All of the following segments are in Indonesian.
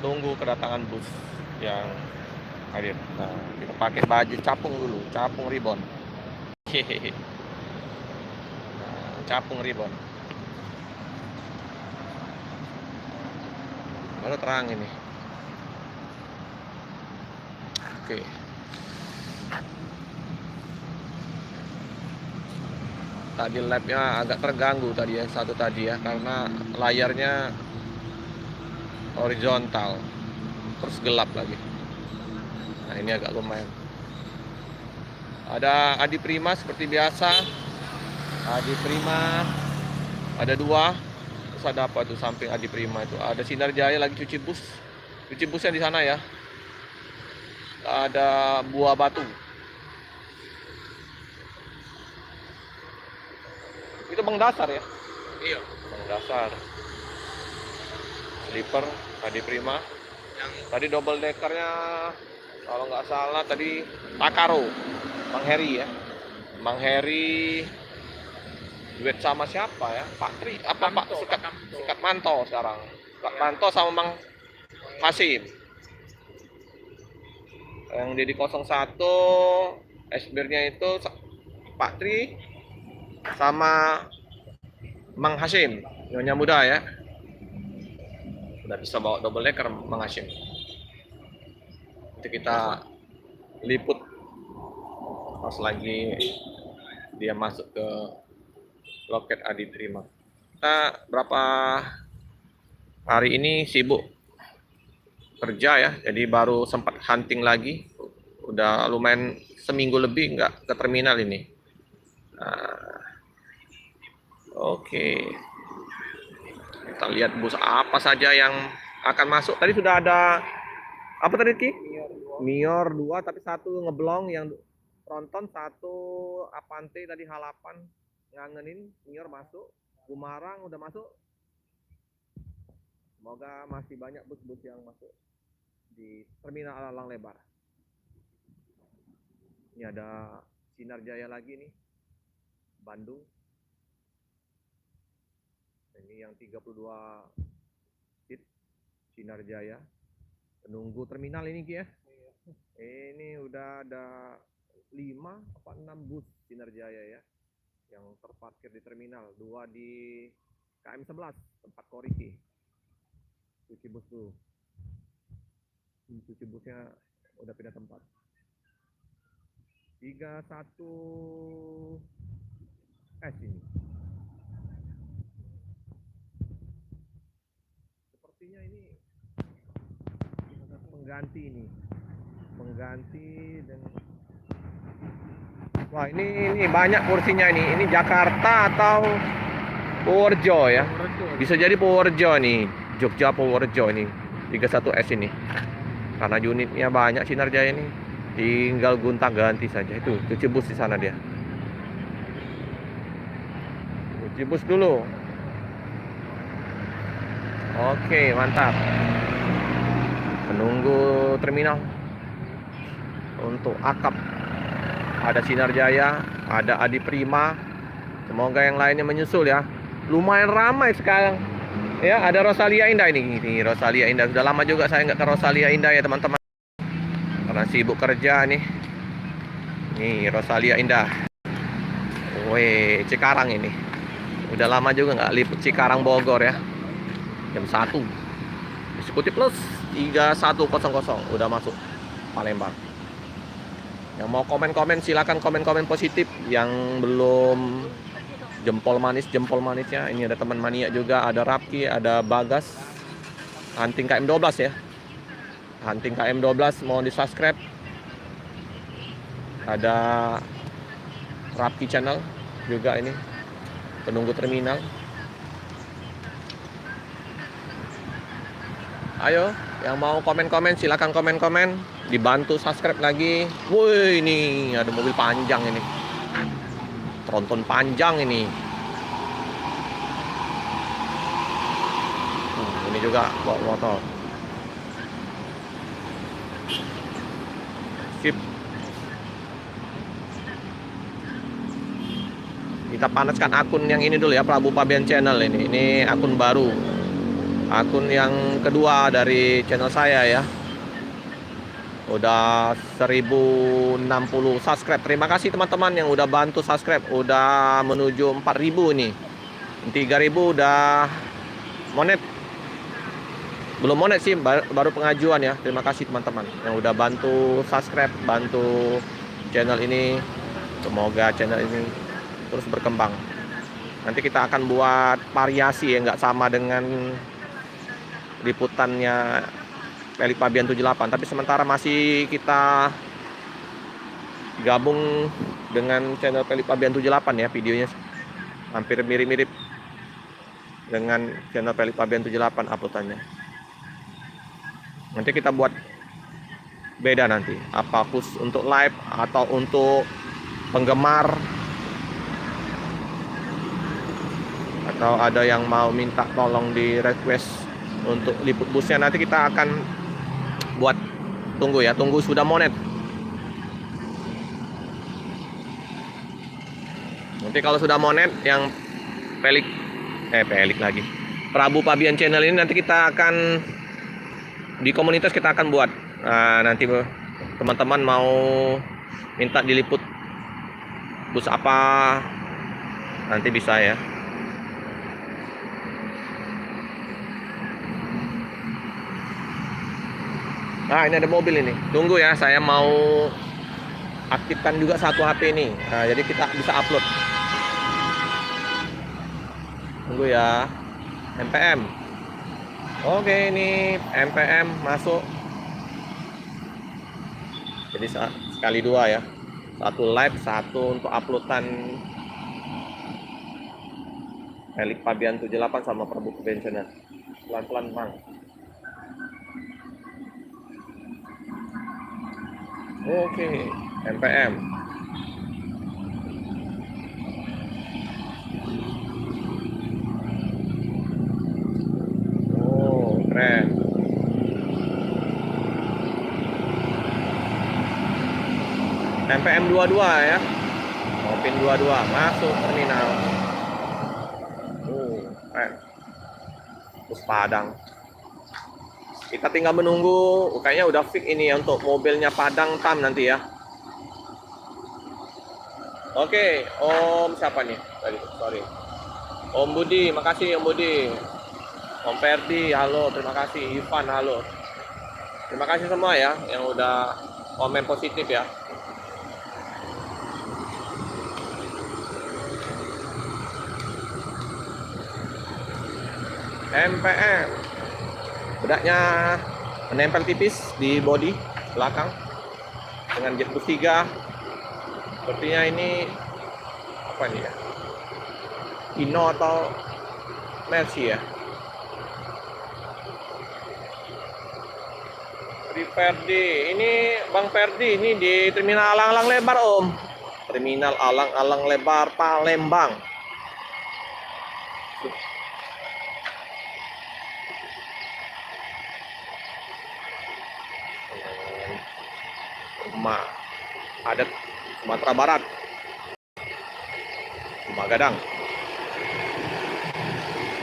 nunggu kedatangan bus yang hadir. Nah, kita pakai baju capung dulu, capung ribon. Hehehe. Nah, capung ribon. Baru terang ini. Oke. Tadi labnya agak terganggu tadi yang satu tadi ya, karena layarnya horizontal, terus gelap lagi. Nah ini agak lumayan. Ada Adi Prima seperti biasa. Adi Prima ada 2. Terus ada apa tuh samping Adi Prima itu? Ada Sinar Jaya lagi cuci bus. Cuci busnya di sana ya. Ada Buah Batu. Itu Bang Dasar ya? Iya. Bang Dasar. Sleeper Adi Prima. Yang Tadi double deckernya kalau nggak salah tadi Takaro, Bang Heri ya. Bang Heri duet sama siapa ya? Pak Tri apa Pak Sikat Manto sekarang. Pak Manto sama Bang Kasim. Yang Dedi 01 esbirnya itu Pak Tri sama Bang Hasim, Nyonya Muda ya. Udah bisa bawa double decker Bang Hasim. Nanti kita liput pas lagi dia masuk ke loket Adi Prima. Kita berapa hari ini sibuk kerja ya, jadi baru sempat hunting lagi. Udah lumayan seminggu lebih nggak ke terminal ini. Nah, oke. Kita lihat bus apa saja yang akan masuk. Tadi sudah ada apa tadi Ki? Mior 2 tapi satu ngeblong yang Tronton, satu Avante tadi H8 ngangenin. Mior masuk, Gumarang udah masuk. Semoga masih banyak bus-bus yang masuk di terminal Alang Lebar. Ini ada Sinar Jaya lagi nih, Bandung. Ini yang 32 seat Sinar Jaya. Penunggu terminal ini Ki ya. Ini udah ada 5 apa 6 bus Sinar Jaya ya yang terparkir di terminal. 2 di KM 11 tempat Koriki. Cuci bus tuh. Cuci busnya udah pindah tempat. 31 S ini. Sepertinya ini mengganti ini. Mengganti dan wah ini banyak kursinya ini. Ini Jakarta atau Purworejo ya. Bisa jadi Purworejo nih. Jogja Purworejo ini. 31S ini. Karena unitnya banyak Sinar Jaya ini. Tinggal gonta-ganti saja. Itu cuci bus di sana dia. Cuci bus dulu. Oke, mantap. Menunggu terminal untuk akap. Ada Sinar Jaya, ada Adi Prima. Semoga yang lainnya menyusul ya. Lumayan ramai sekarang. Ya, ada Rosalia Indah ini. Ini Rosalia Indah. Sudah lama juga saya nggak ke Rosalia Indah ya teman-teman. Karena sibuk kerja nih. Nih Rosalia Indah. Weh, Cikarang ini. Udah lama juga nggak liput Cikarang Bogor ya. Jam 1. Eksekutif Plus 3100 udah masuk Palembang. Yang mau komen-komen silakan komen-komen positif. Yang belum jempol manisnya. Ini ada teman mania juga, ada Rapki, ada Bagas. Hunting KM12 ya. Hunting KM12 mau di-subscribe. Ada Rapki channel juga ini. Penunggu terminal. Ayo, yang mau komen-komen silakan komen-komen, dibantu subscribe lagi. Woi, ini ada mobil panjang ini. Tronton panjang ini. Ini juga bawa motor. Sip. Kita panaskan akun yang ini dulu ya, Prabu Pabian Channel ini. Ini akun baru. akun yang kedua dari channel saya ya. Udah 1060 subscribe. Terima kasih teman-teman yang udah bantu subscribe. Udah menuju 4000 nih. 3000 udah monet. Belum monet sih, baru pengajuan ya. Terima kasih teman-teman yang udah bantu subscribe, bantu channel ini. Semoga channel ini terus berkembang. Nanti kita akan buat variasi ya, nggak sama dengan liputannya Pelik Pabian 78, tapi sementara masih kita gabung dengan channel Pelik Pabian 78 ya. Videonya hampir mirip-mirip dengan channel Pelik Pabian 78 uploadannya. Nanti kita buat beda nanti, apa khusus untuk live atau untuk penggemar, atau ada yang mau minta tolong di request untuk liput busnya. Nanti kita akan buat, tunggu ya, tunggu sudah monet. Nanti kalau sudah monet yang pelik lagi Prabu Pabian channel ini, nanti kita akan di komunitas kita akan buat. Nah, nanti teman-teman mau minta diliput bus apa, nanti bisa ya. Nah, ini ada mobil ini. Tunggu ya, saya mau aktifkan juga satu HP ini. Nah, jadi kita bisa upload. Tunggu ya. MPM. Oke, ini MPM masuk. Jadi sekali dua ya. Satu live, satu untuk uploadan Pelik Pabian 78 sama Prabu Pabian channel. Pelan-pelan, Bang. Oke, MPM. Oh, keren. MPM 22 ya. Mopin 22 masuk terminal. Keren. Bus Padang. Kita tinggal menunggu, kayaknya udah fix ini ya untuk mobilnya Padang Tam nanti ya. Oke, Om siapa nih? Tadi, sorry. Om Budi, makasih Om Budi. Om Ferdi, halo, terima kasih. Ivan, halo. Terima kasih semua ya yang udah komen positif ya. MPM. Bedaknya menempel tipis di bodi belakang dengan jet bus 3. Sepertinya ini apa nih ya? Hino atau Mercy ya? Di Ferdi, ini Bang Ferdi, ini di Terminal Alang-Alang Lebar Om. Terminal Alang-Alang Lebar Palembang. Rumah adat Sumatera Barat, Rumah Gadang.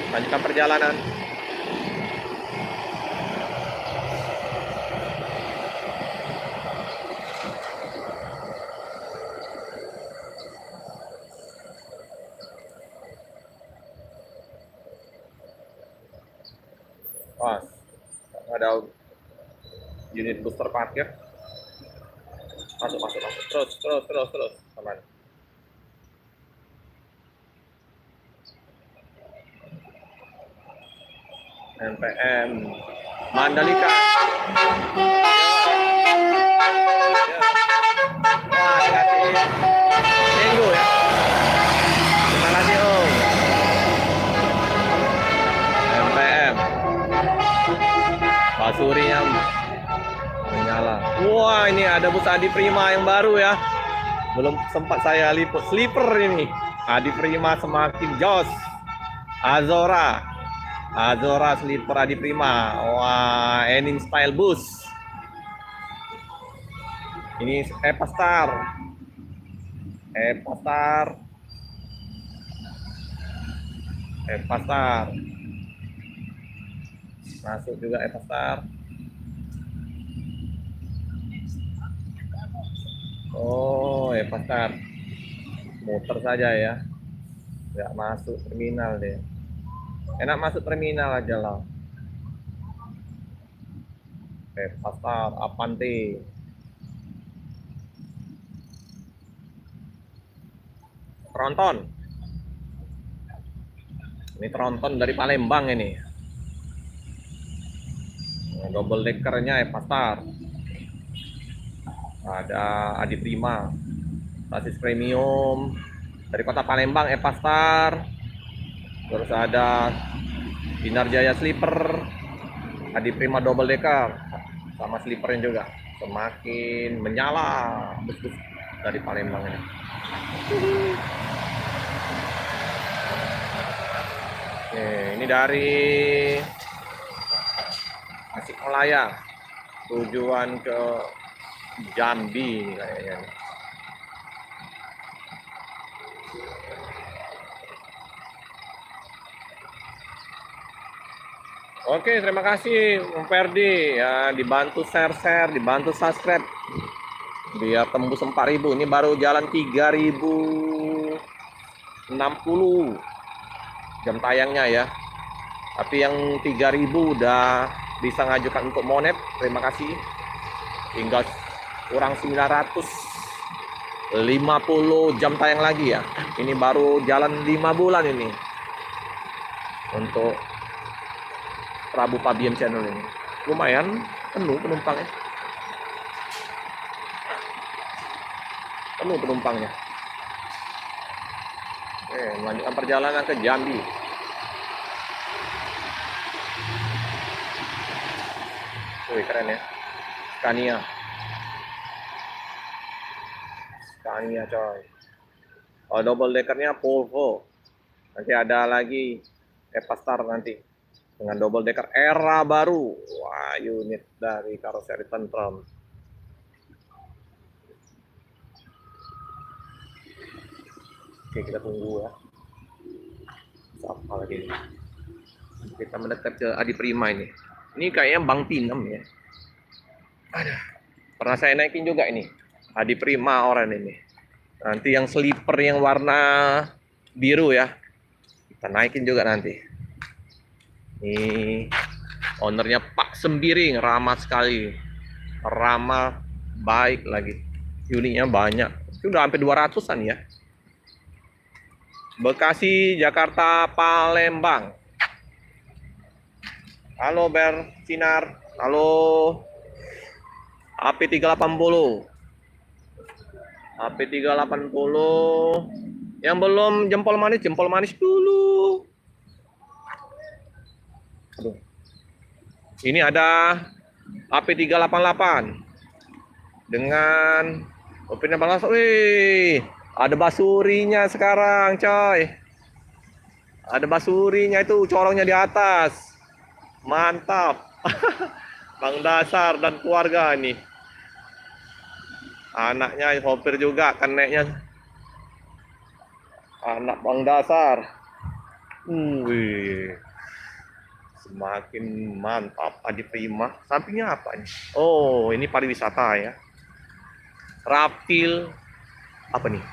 Lanjutkan perjalanan. Wah, ada unit bus terparkir. Masuk. Terus. Aman. MPM Mandalika. Wah, dikasih minggu ya. Terima kasih Om. MPM. Pak Surinya menyala. Wah, ini ada bus Adi Prima yang baru ya. Belum sempat saya liput. Sleeper ini. Adi Prima semakin jos. Azora Sleeper Adi Prima. Wah, Enim Style Bus. Ini Epastar. Masuk juga Epastar. Oh, Epastar. Muter saja ya. Nggak masuk terminal deh. Enak masuk terminal aja lah. Epastar, Apante. Tronton. Ini Tronton dari Palembang ini. Double deckernya Epastar. Ada Adi Prima, sasis premium dari kota Palembang, Epastar. Terus ada Sinar Jaya Sleeper, Adi Prima double decker, sama sleepernya juga. Semakin menyala bus-bus dari Palembang ini. Oke, ini dari Tasikmalaya, tujuan ke Jambi kayaknya. Oke, terima kasih Om Ferdi ya, dibantu share, dibantu subscribe biar tembus 4.000. Ini baru jalan 3.060 jam tayangnya ya. Tapi yang 3.000 udah bisa ngajukan untuk monet. Terima kasih. Tinggal kurang 950 jam tayang lagi ya. Ini baru jalan 5 bulan ini untuk Prabu Pabiem channel ini. Lumayan penuh penumpangnya. Penuh penumpangnya. Oke, melanjutkan perjalanan ke Jambi. Wih, keren ya. Scania coy. Oh, double deckernya Volvo. Nanti ada lagi Epastar nanti dengan double decker era baru. Wah, unit dari karoseri Tentram. Oke, kita tunggu ya. Apa lagi? Kita mendekat ke Adi Prima ini. Ini kayaknya Bang Pinem ya. Ada. Pernah saya naikin juga ini. Adi Prima orang ini. Nanti yang sleeper yang warna biru ya. Kita naikin juga nanti. Ini ownernya Pak Sembiring, ramah sekali. Ramah, baik lagi. Unitnya banyak. Sudah sampai 200-an ya. Bekasi, Jakarta, Palembang. Halo Bersinar. Halo AP380. AP380. Yang belum jempol manis dulu. Aduh. Ini ada AP388 dengan opini balas. Wih, ada basurinya sekarang, coy. Ada basurinya itu, corongnya di atas. Mantap. Bang Dasar dan keluarga nih. Anaknya sopir juga, keneknya anak Bang Dasar. Wih. Semakin mantap. Adi Prima. Sampingnya apa nih? Oh, ini pariwisata ya. Rapil. Apa nih?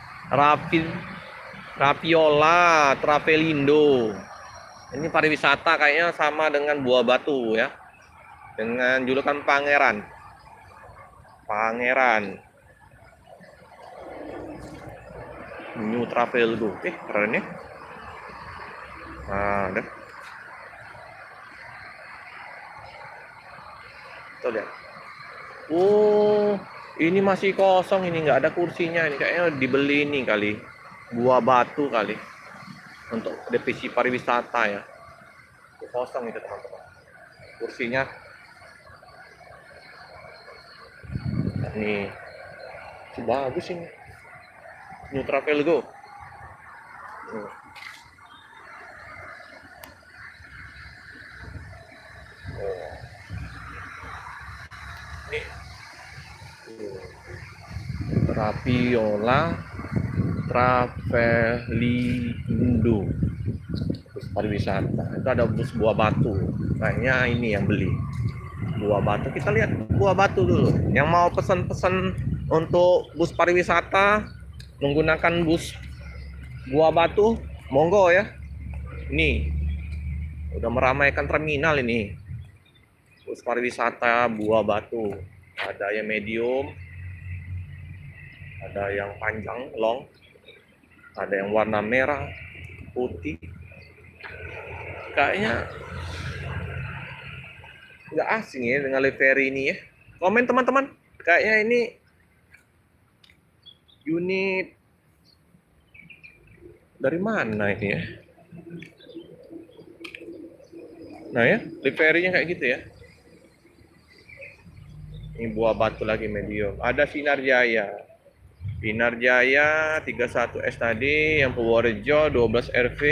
Rapiola Travelindo. Ini pariwisata kayaknya sama dengan Buah Batu ya. Dengan julukan Pangeran. New Travelgo. Keren ya. Nah, deh. Tuh lihat. Oh, ini masih kosong, ini nggak ada kursinya. Ini kayaknya dibeli ini kali. Buah Batu kali. Untuk divisi pariwisata ya. Kosong itu teman-teman. Kursinya. Nih. Bagus ini. New Travelgo. Nih. Rapiola Travelindo. pariwisata. Itu ada bus Buah Batu. Kayaknya ini yang beli. Buah Batu. Kita lihat Buah Batu dulu. Yang mau pesan-pesan untuk bus pariwisata menggunakan bus Buah Batu, monggo ya. Ini udah meramaikan terminal ini. Bus pariwisata Buah Batu. Ada yang medium, ada yang panjang, long, ada yang warna merah, putih. Kayaknya nggak asing ya dengan livery ini ya. Komen teman-teman, kayaknya ini unit dari mana ini ya? Nah ya, liverynya kayak gitu ya. Ini Buah Batu lagi medium. Ada Sinar Jaya. Sinar Jaya 31S tadi, yang Purworejo 12 RV.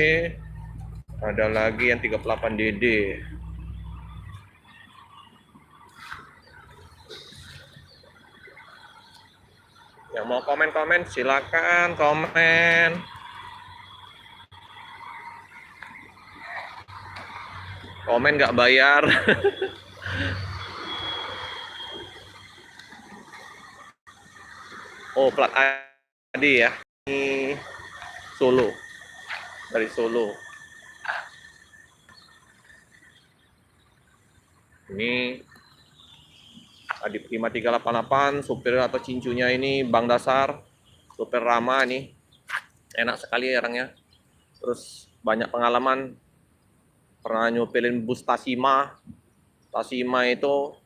Ada lagi yang 38 DD. Yang mau komen-komen silakan komen. Komen nggak bayar. Oh, plat AD ya. Ini Solo. Dari Solo. Ini Adi Prima 388, supir atau cincunya ini Bang Dasar. Supir Rama nih. Enak sekali orangnya. Terus banyak pengalaman. Pernah nyupilin bus Tasima. Tasima itu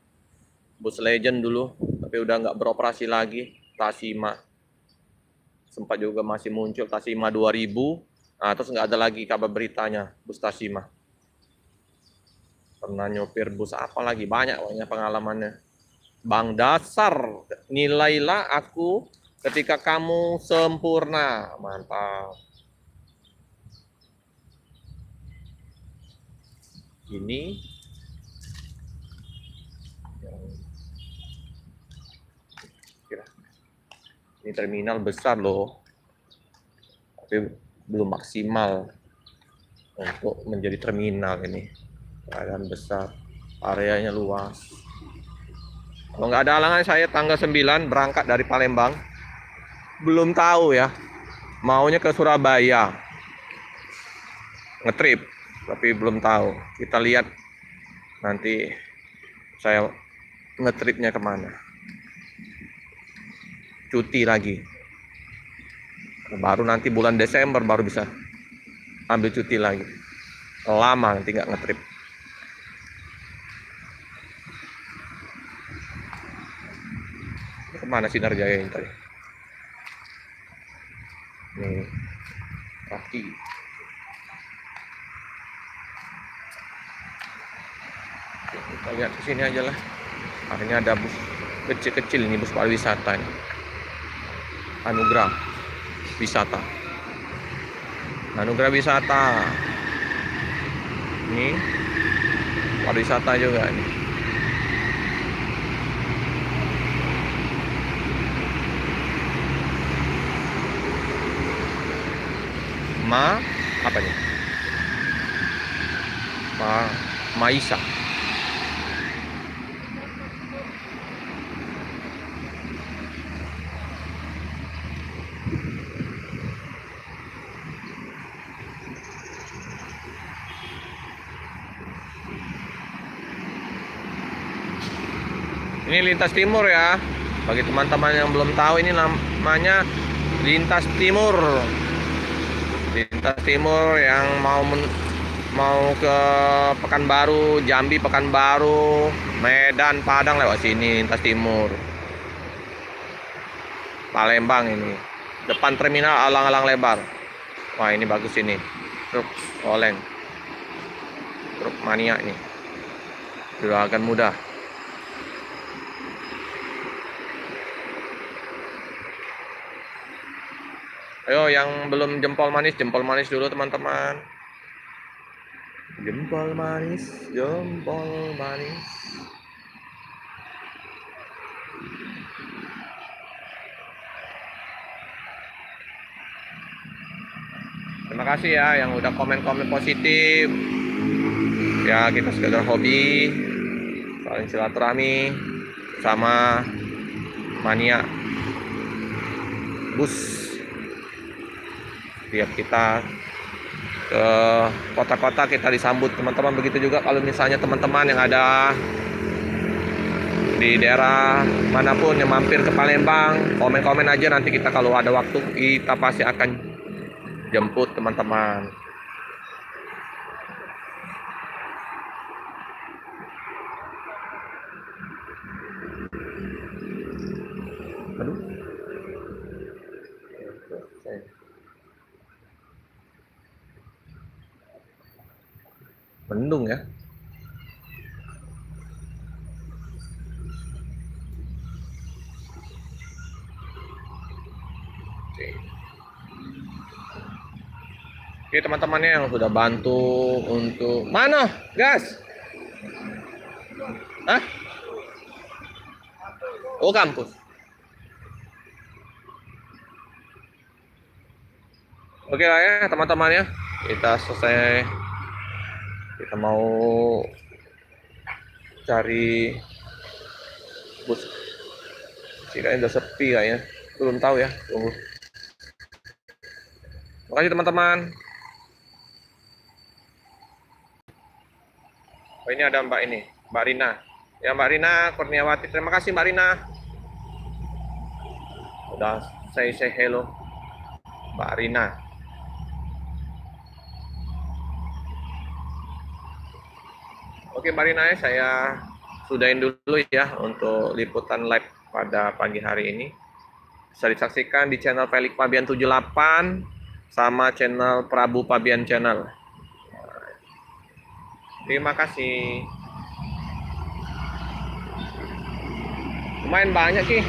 bus legend dulu, tapi udah nggak beroperasi lagi. Tasima sempat juga masih muncul Tasima 2000. Nah, terus nggak ada lagi kabar beritanya bus Tasima. Pernah nyopir bus apa lagi, banyak pengalamannya. Bang Dasar, nilailah aku ketika kamu sempurna. Mantap. Ini ini terminal besar loh, tapi belum maksimal untuk menjadi terminal. Ini keadaan besar, areanya luas. Kalau nggak ada halangan, saya tanggal 9 berangkat dari Palembang. Belum tahu ya, maunya ke Surabaya ngetrip, tapi belum tahu. Kita lihat nanti saya ngetripnya kemana. Cuti lagi, baru nanti bulan Desember baru bisa ambil cuti lagi. Lama nanti nggak ngetrip. Kemana Sinar Jaya ini tadi? Nih, kaki. Kita lihat ke sini aja lah. Akhirnya ada bus kecil-kecil ini, bus pariwisata ini. Anugerah Wisata. Anugerah Wisata. Ini pariwisata juga ini. Apa nih? Maisa. Ini lintas timur ya. Bagi teman-teman yang belum tahu, ini namanya lintas timur. Lintas timur yang mau ke Pekanbaru, Jambi, Pekanbaru, Medan, Padang, lewat sini lintas timur. Palembang ini. Depan terminal alang-alang lebar. Wah, ini bagus ini. Truk oleng. Truk mania nih. Juragan mudah. Ayo yang belum jempol manis dulu teman-teman. Jempol manis, jempol manis. Terima Terima kasih ya yang udah komen-komen positif. Ya, kita sekedar hobi, saling silaturahmi sama mania bus. Tiap kita ke kota-kota kita disambut teman-teman. Begitu juga kalau misalnya teman-teman yang ada di daerah manapun yang mampir ke Palembang, komen-komen aja, nanti kita kalau ada waktu kita pasti akan jemput teman-teman. Aduh. Mendung ya. Oke teman-temannya yang sudah bantu untuk mana gas? Hah? Oh kampus. Oke lah ya teman-temannya, kita selesai. Kita mau cari bus. Kayaknya udah sepi kayaknya. Belum tahu ya. Tunggu. Makasih teman-teman. Oh ini ada Mbak ini, Mbak Rina. Ya Mbak Rina Kurniawati. Terima kasih Mbak Rina. Udah say hello Mbak Rina. Oke Mbak Rina, saya sudahin dulu ya untuk liputan live pada pagi hari ini. Bisa disaksikan di channel Felix Pabian 78 sama channel Prabu Pabian Channel. Terima kasih. Lumayan banyak sih.